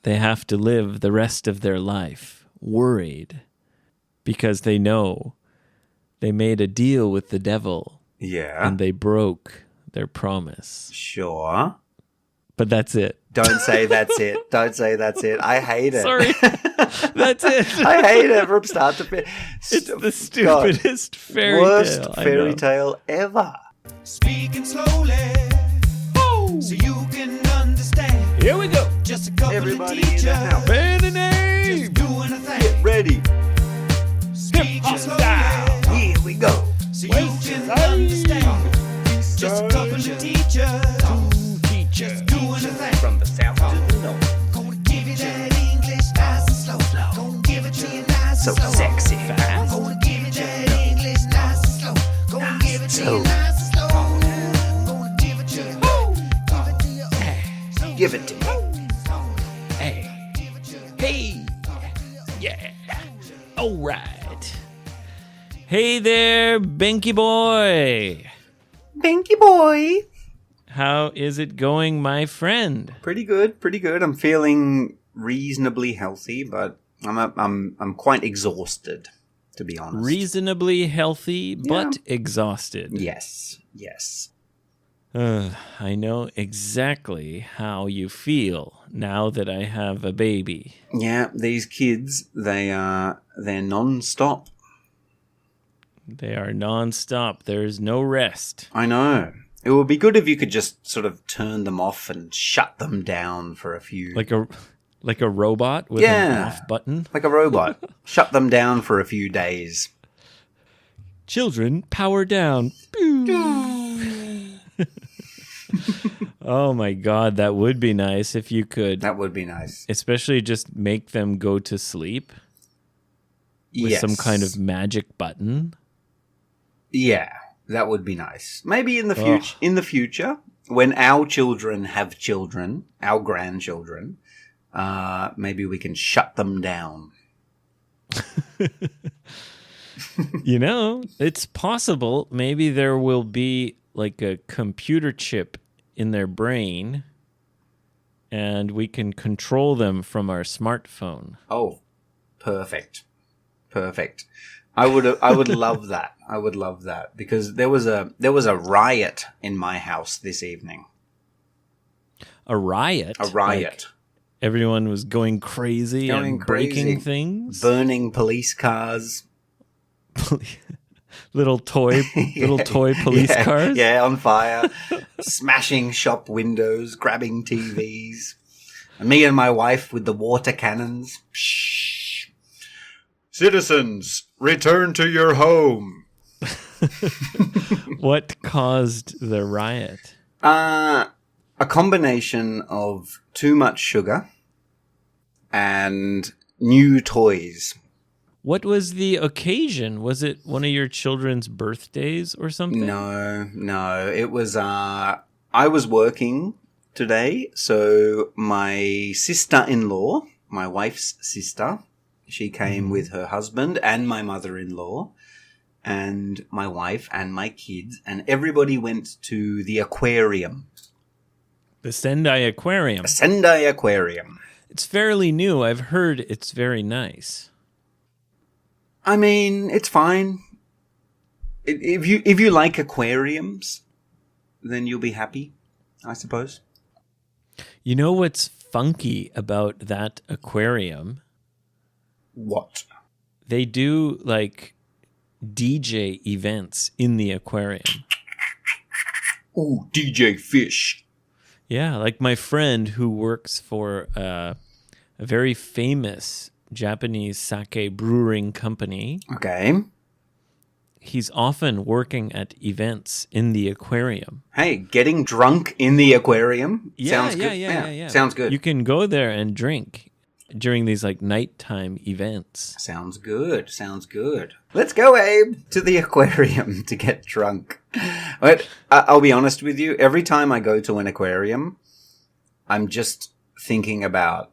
they have to live the rest of their life worried because they know they made a deal with the devil. Yeah. And they broke their promise. Sure. But that's it. Don't say that's it. Don't say that's it. I hate it. Sorry. That's it. I hate it from start to finish. It's the stupidest fairy tale. Worst fairy tale ever. Speaking slowly, so you can understand. Here we go. Just a couple Everybody of in teachers, the house. Say the name. just doing a thing. Get ready. Speaking slowly, Here we go. so you can understand. Just a couple of teachers, just doing a thing. From the south to the north. Gonna give you that English nice and slow. Gonna give it to you nice So and slow. sexy. Gonna give you that English nice and slow. Gonna give it to you nice and slow. Gonna give it to you. Give it to you. Give it to me. Hey. Yeah. All right. Hey there, Benky boy. Benky boy. How is it going, my friend? Pretty good, pretty good. I'm feeling reasonably healthy, but I'm quite exhausted, to be honest. Reasonably healthy, but exhausted. Yes, yes. I know exactly how you feel now that I have a baby. Yeah, these kids, they're non-stop. They are non-stop. There's no rest. I know. It would be good if you could just sort of turn them off and shut them down for a few... Like a robot with an off button. Like a robot. Shut them down for a few days. Children, power down. Oh my God, that would be nice if you could. That would be nice. Especially just make them go to sleep with some kind of magic button. Yeah, that would be nice. Maybe in the future, when our children have children, our grandchildren, maybe we can shut them down. You know, it's possible. Maybe there will be like a computer chip in their brain and we can control them from our smartphone. Oh, perfect. Perfect. I would love that. I would love that because there was a riot in my house this evening. A riot? A riot. Like everyone was going crazy and breaking things? Burning police cars. little toy police cars? Yeah, on fire. Smashing shop windows, grabbing TVs. And me and my wife with the water cannons. Shh. Citizens, return to your home. What caused the riot? A combination of too much sugar and new toys. What was the occasion? Was it one of your children's birthdays or something? No. It was, I was working today, so my sister-in-law, my wife's sister, she came with her husband and my mother-in-law and my wife and my kids, and everybody went to the aquarium. The Sendai Aquarium. A Sendai Aquarium. It's fairly new. I've heard it's very nice. I mean, it's fine. If you like aquariums, then you'll be happy, I suppose. You know what's funky about that aquarium? What? They do like DJ events in the aquarium. Ooh, DJ Fish. Yeah, like my friend who works for a very famous Japanese sake brewing company. Okay. He's often working at events in the aquarium. Hey, getting drunk in the aquarium? Yeah, Sounds good. Yeah. Sounds good. You can go there and drink during these like nighttime events. Sounds good. Let's go, Abe, to the aquarium to get drunk. But I'll be honest with you. Every time I go to an aquarium, I'm just thinking about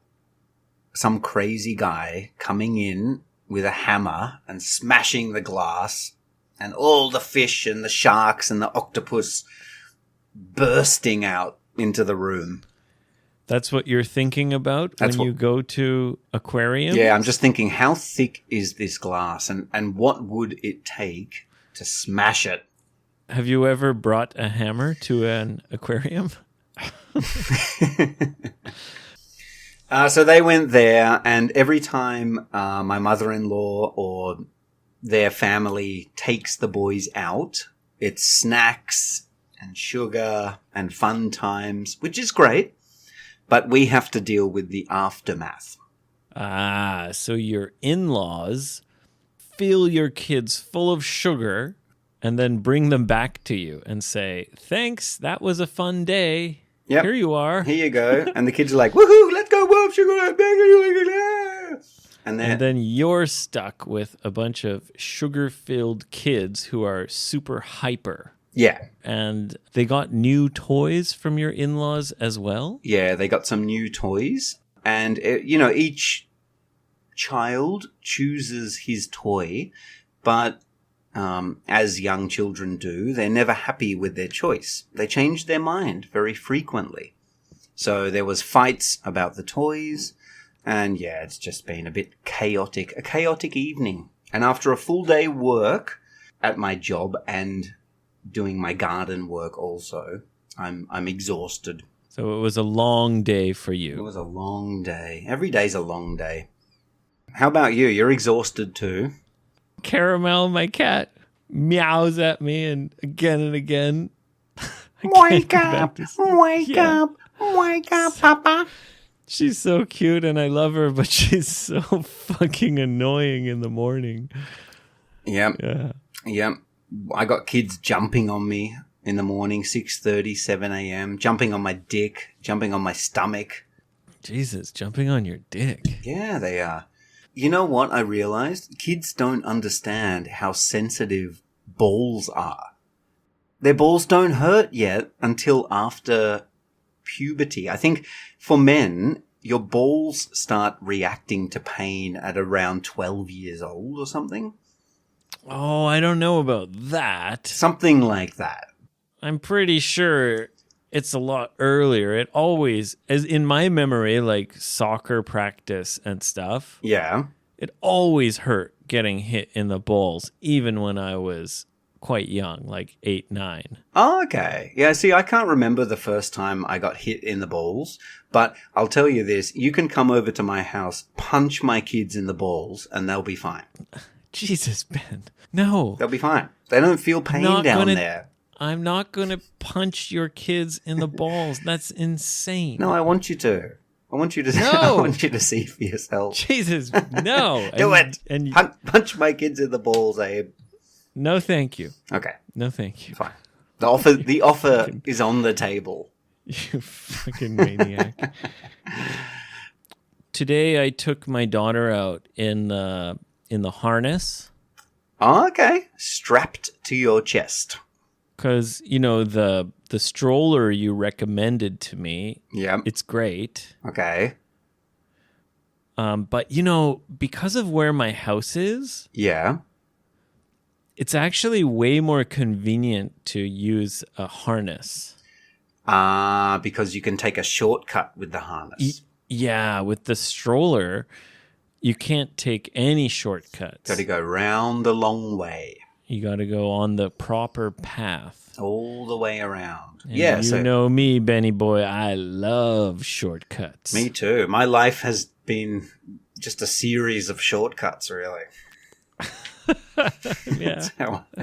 some crazy guy coming in with a hammer and smashing the glass and all the fish and the sharks and the octopus bursting out into the room. That's what you're thinking about That's when you go to aquarium? Yeah, I'm just thinking, how thick is this glass, and what would it take to smash it? Have you ever brought a hammer to an aquarium? So they went there, and every time my mother-in-law or their family takes the boys out, it's snacks and sugar and fun times, which is great, but we have to deal with the aftermath. Ah, so your in-laws fill your kids full of sugar and then bring them back to you and say, thanks, that was a fun day. Yep. Here you are. Here you go. And the kids are like, woohoo, let's go, whoa, sugar, and then you're stuck with a bunch of sugar-filled kids who are super hyper. Yeah. And they got new toys from your in-laws as well? Yeah, they got some new toys. And, each child chooses his toy, but as young children do, they're never happy with their choice. They change their mind very frequently. So there was fights about the toys, and yeah, it's just been a chaotic evening. And after a full day work at my job and doing my garden work also, I'm exhausted. So it was a long day for It you. was a long day. Every day's a long day. How about you? You're exhausted too. Caramel, my cat, meows at me and again. Wake up, wake up, Papa. She's so cute and I love her, but she's so fucking annoying in the morning. Yep. Yeah. Yep. I got kids jumping on me in the morning, 6:30, 7 a.m., jumping on my dick, jumping on my stomach. Jesus, jumping on your dick. Yeah, they are. You know what I realized? Kids don't understand how sensitive balls are. Their balls don't hurt yet until after puberty. I think for men, your balls start reacting to pain at around 12 years old or something. Oh, I don't know about that. Something like that. I'm pretty sure it's a lot earlier. It always, as in my memory, like soccer practice and stuff, Yeah. it always hurt getting hit in the balls, even when I was quite young, like 8, 9. Oh, okay. Yeah, see, I can't remember the first time I got hit in the balls, but I'll tell you this. You can come over to my house, punch my kids in the balls, and they'll be fine. Jesus, Ben. No. They'll be fine. They don't feel pain down there. I'm not going to punch your kids in the balls. That's insane. No, I want you to. I want you to. No. I want you to see for yourself. Jesus, no. Do it. And Punch my kids in the balls, Abe. no, thank you. Okay, No, thank you. fine. The offer is on the table. You fucking maniac. Today I took my daughter out in the harness. Oh, okay. Strapped to your chest. Because, the stroller you recommended to me, Yeah. it's great. Okay. But, because of where my house is, Yeah. it's actually way more convenient to use a harness. Because you can take a shortcut with the harness. Yeah, with the stroller, you can't take any shortcuts. Got to go round the long way. You got to go on the proper path. All the way around. And Yeah, you know me, Benny boy, I love shortcuts. Me too. My life has been just a series of shortcuts, really. Yeah. That's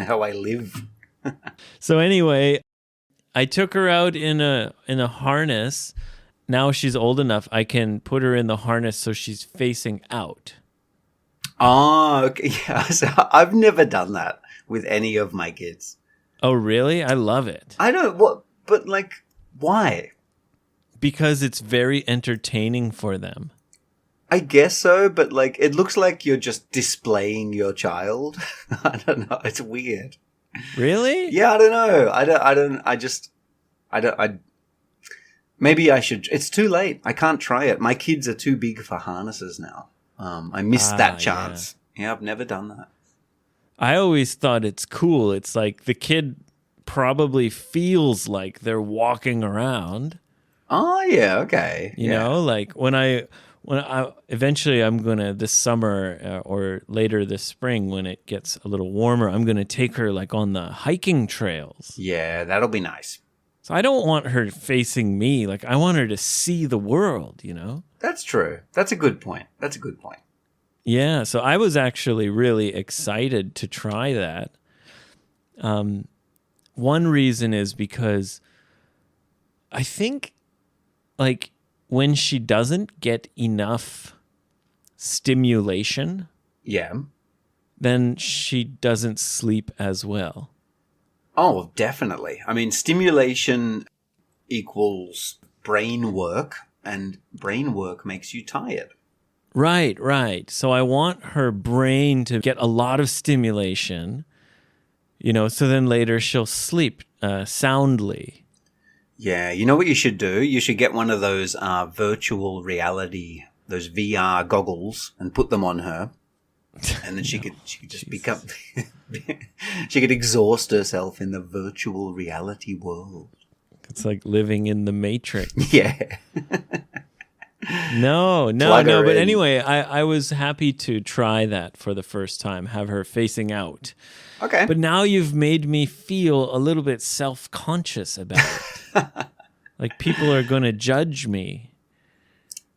how I live. So anyway, I took her out in a harness. Now she's old enough, I can put her in the harness so she's facing out. Oh, okay. Yeah. So I've never done that with any of my kids. Oh, really? I love it. But why? Because it's very entertaining for them. I guess so, but it looks like you're just displaying your child. I don't know. It's weird. Really? Yeah, I don't know. Maybe I should. It's too late. I can't try it. My kids are too big for harnesses now. I missed that chance. Yeah, I've never done that. I always thought it's cool. It's like the kid probably feels like they're walking around. Oh, yeah, okay. You know, like when I eventually I'm gonna this summer or later this spring when it gets a little warmer, I'm gonna take her like on the hiking trails. Yeah, that'll be nice. So I don't want her facing me. Like I want her to see the world. You know. That's true. That's a good point. Yeah. So I was actually really excited to try that. One reason is because I think, like, when she doesn't get enough stimulation, Yeah. then she doesn't sleep as well. Oh, definitely. I mean, stimulation equals brain work, and brain work makes you tired. Right. So I want her brain to get a lot of stimulation, you know, so then later she'll sleep soundly. Yeah, you know what you should do? You should get one of those virtual reality, those VR goggles, and put them on her. And then she could just become, she could exhaust herself in the virtual reality world. It's like living in the Matrix. Yeah. No. Plug her But in. anyway, I was happy to try that for the first time, have her facing out. Okay. But now you've made me feel a little bit self-conscious about it. Like people are going to judge me.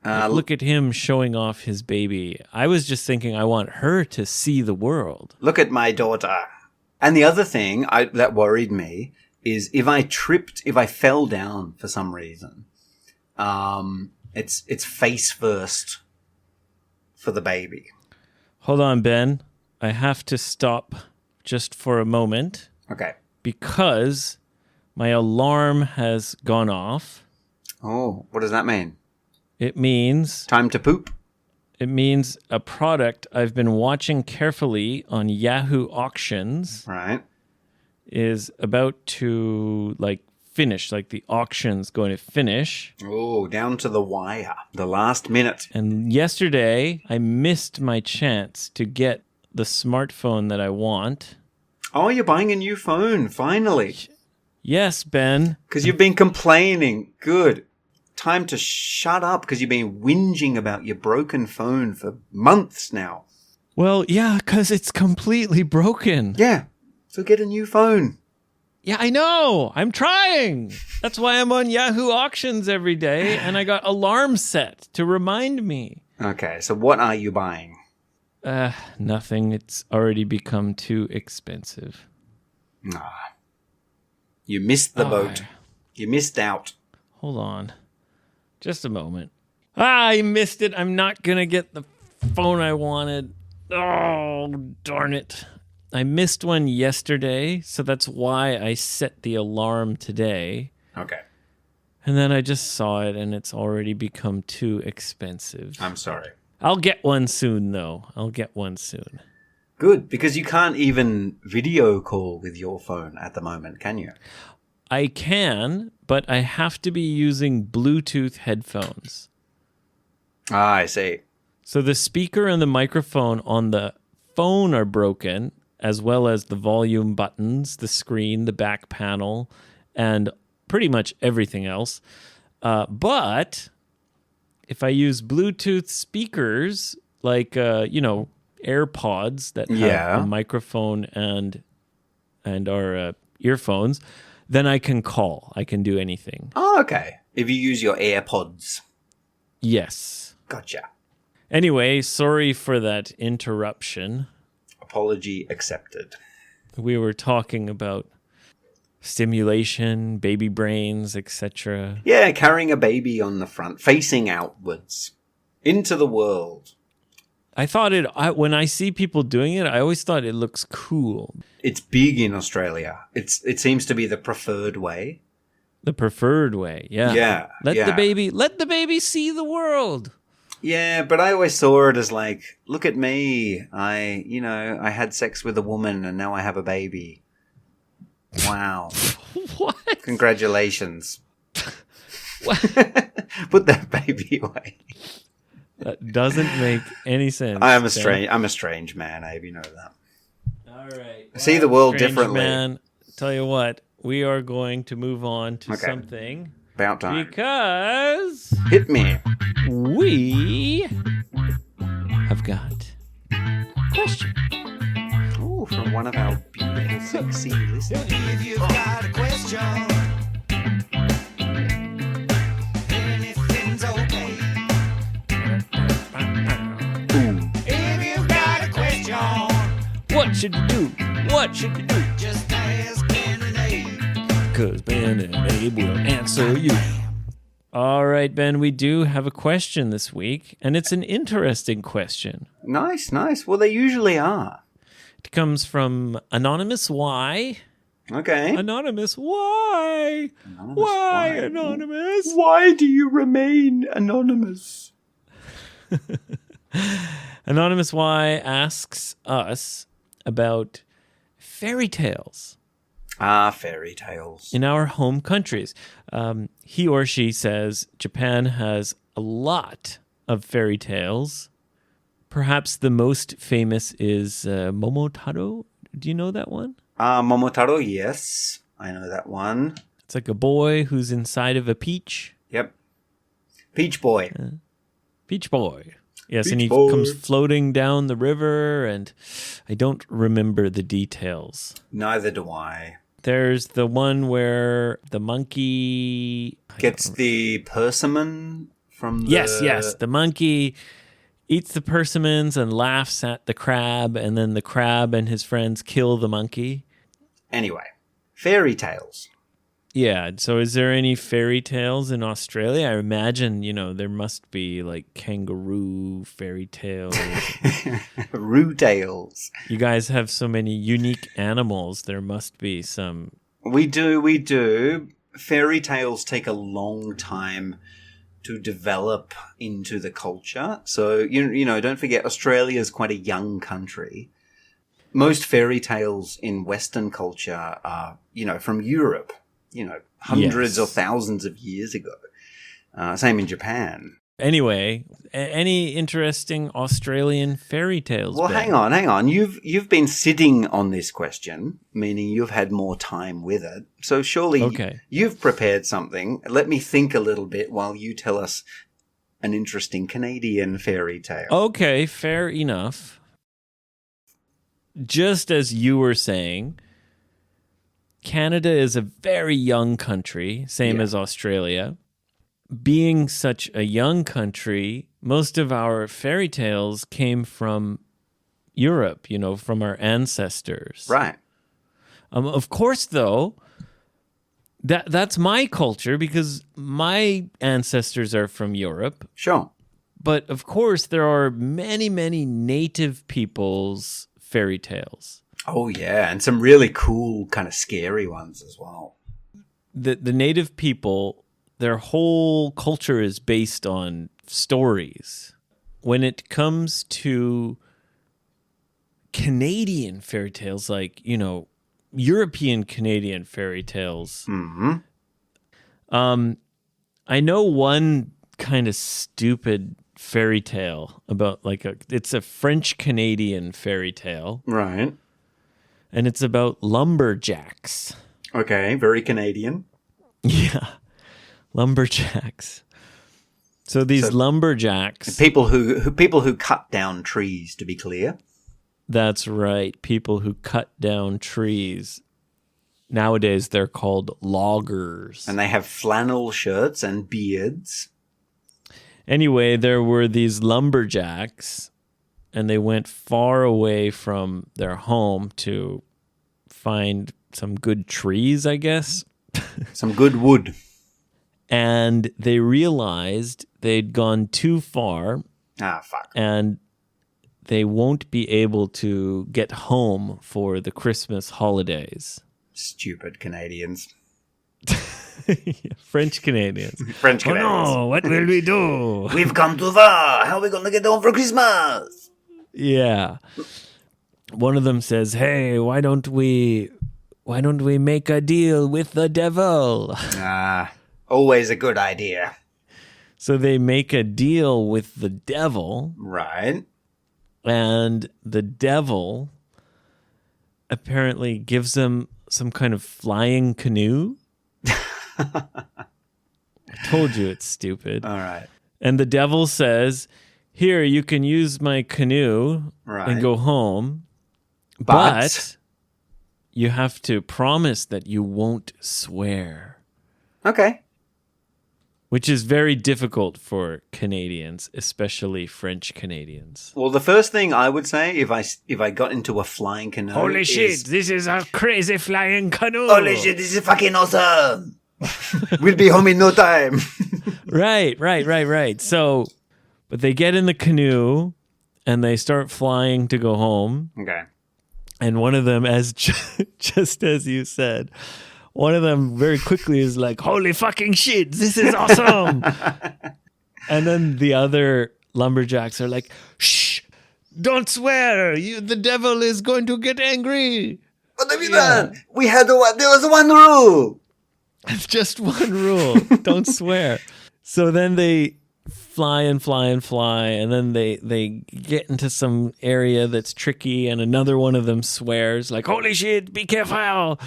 Like, look at him showing off his baby. I was just thinking I want her to see the world. Look at my daughter. And the other thing that worried me is if I fell down for some reason, it's face first for the baby. Hold on, Ben. I have to stop just for a moment Okay. because my alarm has gone off. Oh, what does that mean? It means Time to poop? a product I've been watching carefully on Yahoo Auctions Right. is about to finish, like the auction's going to finish. Oh, down to the wire. The last minute. And yesterday I missed my chance to get the smartphone that I want. Oh, you're buying a new phone, finally. Yes, Ben. Because you've been complaining. Good. Time to shut up because you've been whinging about your broken phone for months now. Well, yeah, because it's completely broken. Yeah. So get a new phone. Yeah, I know. I'm trying. That's why I'm on Yahoo Auctions every day, and I got alarm set to remind me. Okay, so what are you buying? Nothing. It's already become too expensive. You missed the boat. You missed out. Hold on. Just a moment. I missed it. I'm not going to get the phone I wanted. Oh, darn it. I missed one yesterday, so that's why I set the alarm today. Okay. And then I just saw it, and it's already become too expensive. I'm sorry. I'll get one soon, though. I'll get one soon. Good, because you can't even video call with your phone at the moment, can you? I can, but I have to be using Bluetooth headphones. Ah, I see. So the speaker and the microphone on the phone are broken, as well as the volume buttons, the screen, the back panel, and pretty much everything else. But if I use Bluetooth speakers, like, AirPods that have a microphone and our earphones, then I can call. I can do anything. Oh, okay. If you use your AirPods. Yes. Gotcha. Anyway, sorry for that interruption. Apology accepted. We were talking about stimulation, baby brains, etc. Yeah, carrying a baby on the front, facing outwards into the world. I thought when I see people doing it, I always thought it looks cool. It's big in Australia. It seems to be the preferred way. The preferred way, yeah. Yeah. Let the baby see the world. Yeah, but I always saw it as like, look at me. I had sex with a woman and now I have a baby. Wow. What? Congratulations. What? Put that baby away. That doesn't make any sense. I'm a strange man, Abe, you know that. All right. I see the world Strange differently. Man, tell you what, we are going to move on to something About time. Because Hit me. we have got a question. Ooh, from one of our beautiful, sexy listeners. If you've got a question, anything's okay. Ooh. If you've got a question, What should you do? What should you do? just ask Ben and Abe. Because Ben and Abe will answer you. All right, Ben, we do have a question this week, and it's an interesting question. Nice, nice. Well, they usually are. It comes from Anonymous Y. Okay. Anonymous Y. Anonymous Why, Y? Anonymous? Why do you remain anonymous? Anonymous Y asks us about fairy tales Ah, fairy tales. in our home countries. He or she says Japan has a lot of fairy tales. Perhaps the most famous is Momotaro. Do you know that one? Momotaro, yes. I know that one. It's like a boy who's inside of a peach. Yep. Peach Boy. Peach boy. Yes, and Peach he boy. comes floating down the river, and I don't remember the details. Neither do I. There's the one where the monkey Gets the persimmon from the... Yes. The monkey eats the persimmons and laughs at the crab, and then the crab and his friends kill the monkey. Anyway, fairy tales. Yeah, so is there any fairy tales in Australia? I imagine, there must be like kangaroo fairy tales. Roo tales. You guys have so many unique animals. There must be some. We do. Fairy tales take a long time to develop into the culture. So, don't forget, Australia's quite a young country. Most fairy tales in Western culture are, from Europe, hundreds or thousands of years ago. Same in Japan. Anyway, any interesting Australian fairy tales? Well, Ben? hang on. You've been sitting on this question, meaning you've had more time with it. So surely Okay. you've prepared something. Let me think a little bit while you tell us an interesting Canadian fairy tale. Okay, fair enough. Just as you were saying, Canada is a very young country, same Yeah. as Australia. Being such a young country, most of our fairy tales came from Europe, from our ancestors. Right. Of course, though, that's my culture because my ancestors are from Europe. Sure. But of course, there are many, many native people's fairy tales. Oh, yeah. And some really cool, kind of scary ones as well. The native people, their whole culture is based on stories. When it comes to Canadian fairy tales, like, European Canadian fairy tales, Mm-hmm. I know one kind of stupid fairy tale about it's a French Canadian fairy tale, Right. and it's about lumberjacks. Okay. Very Canadian. Yeah, lumberjacks. So these lumberjacks. People who cut down trees, to be clear. That's right. People who cut down trees. Nowadays, they're called loggers. And they have flannel shirts and beards. Anyway, there were these lumberjacks, and they went far away from their home to find some good trees, I guess. Some good wood. And they realized they'd gone too far, Ah, fuck. and they won't be able to get home for the Christmas holidays. Stupid Canadians. French Canadians. French Canadians. Oh no, what will we do? We've come too far. How are we going to get home for Christmas? Yeah. One of them says, "Hey, why don't we make a deal with the devil?" Ah, always a good idea. So they make a deal with the devil, Right. and the devil apparently gives them some kind of flying canoe. I told you it's stupid. All right. And the devil says, here, you can use my canoe Right. and go home, But you have to promise that you won't swear, okay. which is very difficult for Canadians, especially French Canadians. Well, the first thing I would say if I got into a flying canoe is, this is a crazy flying canoe. holy shit, this is fucking awesome. We'll be home in no time. Right. So, but they get in the canoe and they start flying to go home. Okay. And one of them, as just as you said, one of them very quickly is like, holy fucking shit, this is awesome. And then the other lumberjacks are like, shh, don't swear. The devil is going to get angry. What have you done? There was one rule. It's just one rule. Don't swear. So then they fly, and then they get into some area that's tricky, and another one of them swears, like, holy shit, be careful.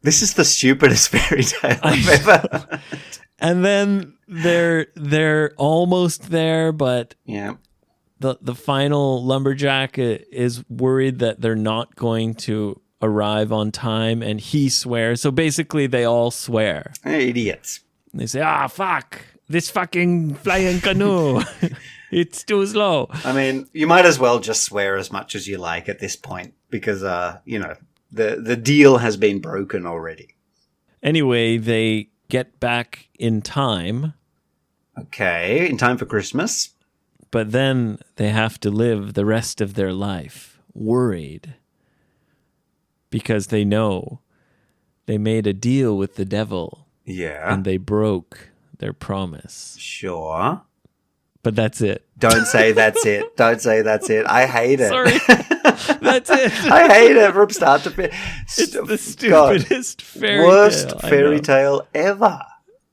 This is the stupidest fairy tale I've ever. And then they're almost there, but Yeah. the final lumberjack is worried that they're not going to arrive on time, and he swears. So basically they all swear. Idiots. They say, fuck, this fucking flying canoe. It's too slow. I mean, you might as well just swear as much as you like at this point because, the deal has been broken already. Anyway, they get back in time, Okay, in time for Christmas. but then they have to live the rest of their life worried because they know they made a deal with the devil Yeah. and they broke their promise. Sure. But that's it. Don't say that's it. Don't say that's it. I hate it. Sorry. That's it. I hate it from start to finish. It's the stupidest fairy Worst tale. fairy tale ever.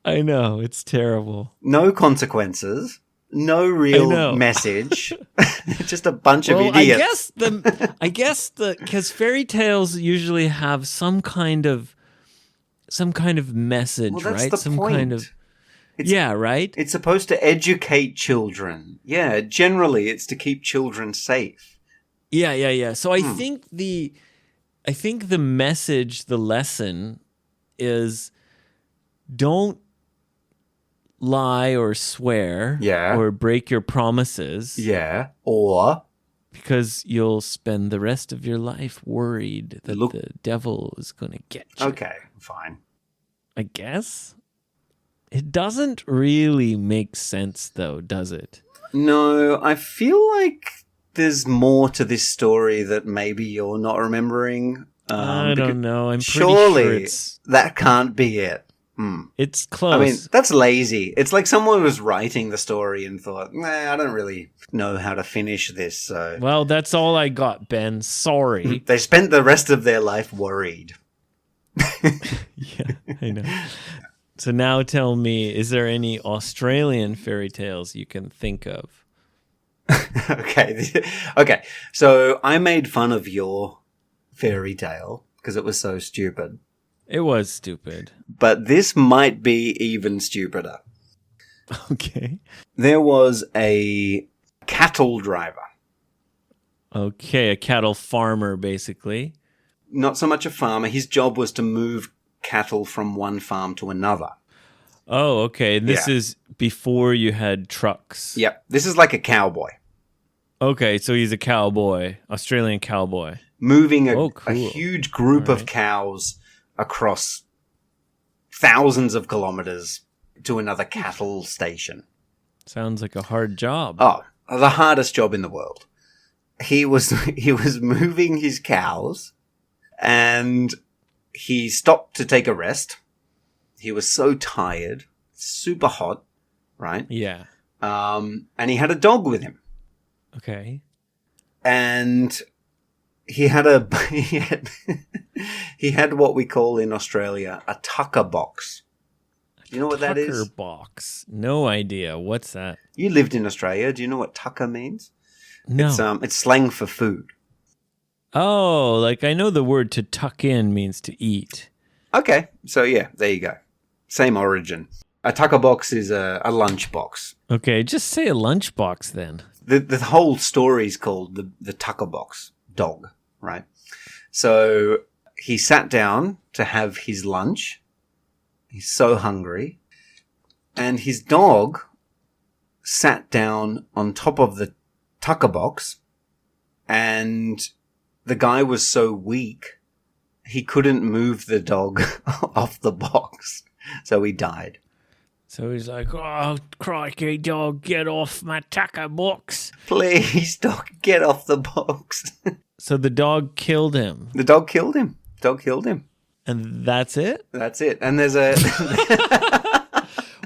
I know. It's terrible. No consequences. No I real know. message. Just a bunch of Well, idiots. I guess because fairy tales usually have some kind of message, Well, that's right? the Some point. kind of It's- right? It's supposed to educate children. Yeah, generally it's to keep children safe. Yeah. So I think the message, the lesson is don't lie or swear Yeah. or break your promises Yeah. Or because you'll spend the rest of your life worried that Look- the devil is going to get you. okay, fine. I guess. It doesn't really make sense though, does it? No, I feel like there's more to this story that maybe you're not remembering. I don't know. I'm pretty surely sure it's that can't be it. close. I mean, that's lazy. It's like someone was writing the story and thought, I don't really know how to finish this. So well, that's all I got, Ben. Sorry. they spent the rest of their life worried. Yeah, I know. So now tell me, is there any Australian fairy tales you can think of? Okay. So I made fun of your fairy tale because it was so stupid. It was stupid. But this might be even stupider. Okay. There was a cattle driver. Okay, a cattle farmer, basically. Not so much a farmer. His job was to move cattle from one farm to another. Oh, okay. This Yeah. is before you had trucks. Yep. This is like a cowboy. Okay, so he's a cowboy, Australian cowboy. Moving a Cool. huge group of Alright. cows across thousands of kilometers to another cattle station. Sounds like a hard job. Oh, the hardest job in the world. He was moving his cows and he stopped to take a rest. He was so tired, super hot, right? Yeah. And he had a dog with him. Okay. And he had he had what we call in Australia a tucker box. Do you know what that is? Tucker box. No idea. What's that? You lived in Australia. Do you know what tucker means? No. It's slang for food. Oh, like I know the word to tuck in means to eat. Okay, so yeah, there you go. Same origin. A tucker box is a lunch box. Okay, just say a lunchbox then. The whole story is called the tucker box dog, right? So he sat down to have his lunch. He's so hungry. And his dog sat down on top of the tucker box, and the guy was so weak he couldn't move the dog off the box, so he died. So he's like, "Oh, crikey, dog, get off my tucker box." Please, dog, get off the box. So the dog killed him. The dog killed him. Dog killed him. And that's it? That's it. And there's a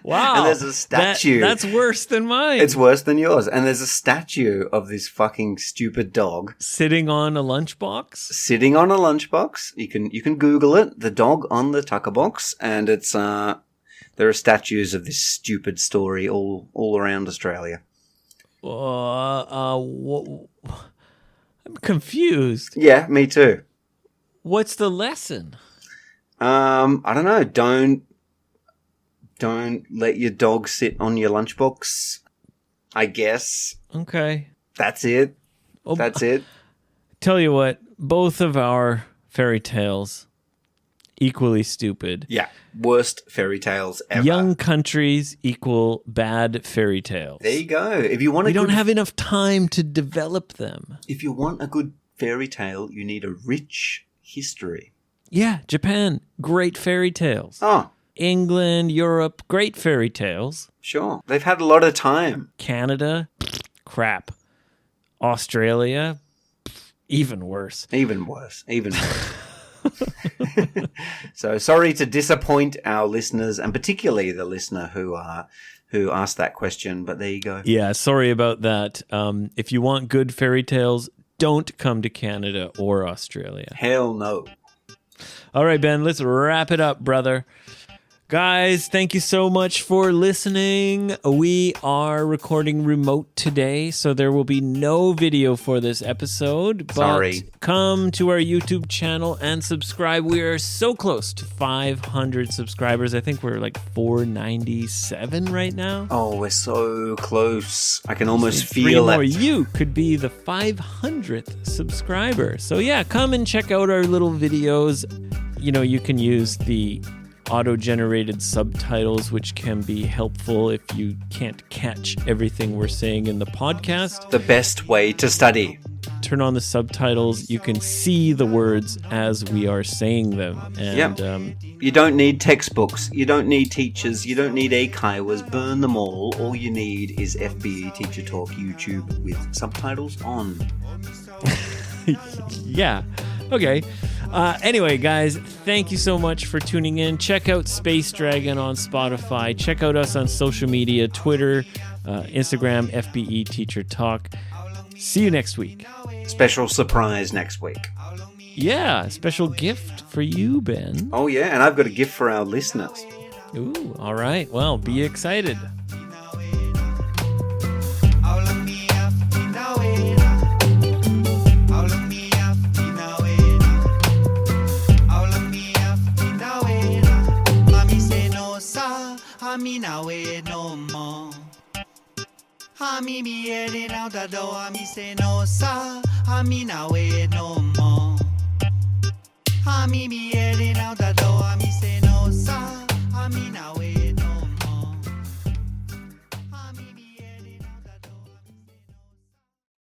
Wow. and there's a statue. That's worse than mine. It's worse than yours. And there's a statue of this fucking stupid dog Sitting on a lunchbox? sitting on a lunchbox. You can Google it. The dog on the tucker box, and it's there are statues of this stupid story all around Australia. I'm confused. Yeah, me too. What's the lesson? I don't know. Don't let your dog sit on your lunchbox. I guess Okay. that's it. Oh, That's it. Tell you what, both of our fairy tales equally stupid. Yeah, worst fairy tales ever. Young countries equal bad fairy tales. There you go. If you want We don't have enough time to develop them. if you want a good fairy tale, you need a rich history. Yeah, Japan, great fairy tales. Oh, England, Europe, great fairy tales. sure. They've had a lot of time. Canada, crap. Australia, even worse. Even worse. Even worse. So sorry to disappoint our listeners, and particularly the listener who asked that question, but there you go. Yeah, sorry about that. If you want good fairy tales, don't come to Canada or Australia. Hell no. All right, Ben, let's wrap it up, brother. Guys, thank you so much for listening. We are recording remote today, so there will be no video for this episode. But Sorry. come to our YouTube channel and subscribe. We are so close to 500 subscribers. I think we're like 497 right now. Oh, we're so close. I can almost Three feel more. it. You could be the 500th subscriber. So yeah, come and check out our little videos. You know, you can use the auto-generated subtitles, which can be helpful if you can't catch everything we're saying in the podcast. The best way to study. Turn on the subtitles. You can see the words as we are saying them. And You don't need textbooks. You don't need teachers. You don't need eikaiwas. Burn them all. All you need is FBE Teacher Talk YouTube with subtitles on. yeah. Okay. Anyway, guys, thank you so much for tuning in. Check out Space Dragon on Spotify. Check out us on social media, Twitter, Instagram, FBE Teacher Talk. See you next week. Special surprise next week. Yeah, special gift for you, Ben. Oh, yeah, and I've got a gift for our listeners. Ooh, all right. Well, be excited. Nawe no more. Hami mi ere now da do ami say no sa. Hami nawe no more. Hami mi ere now da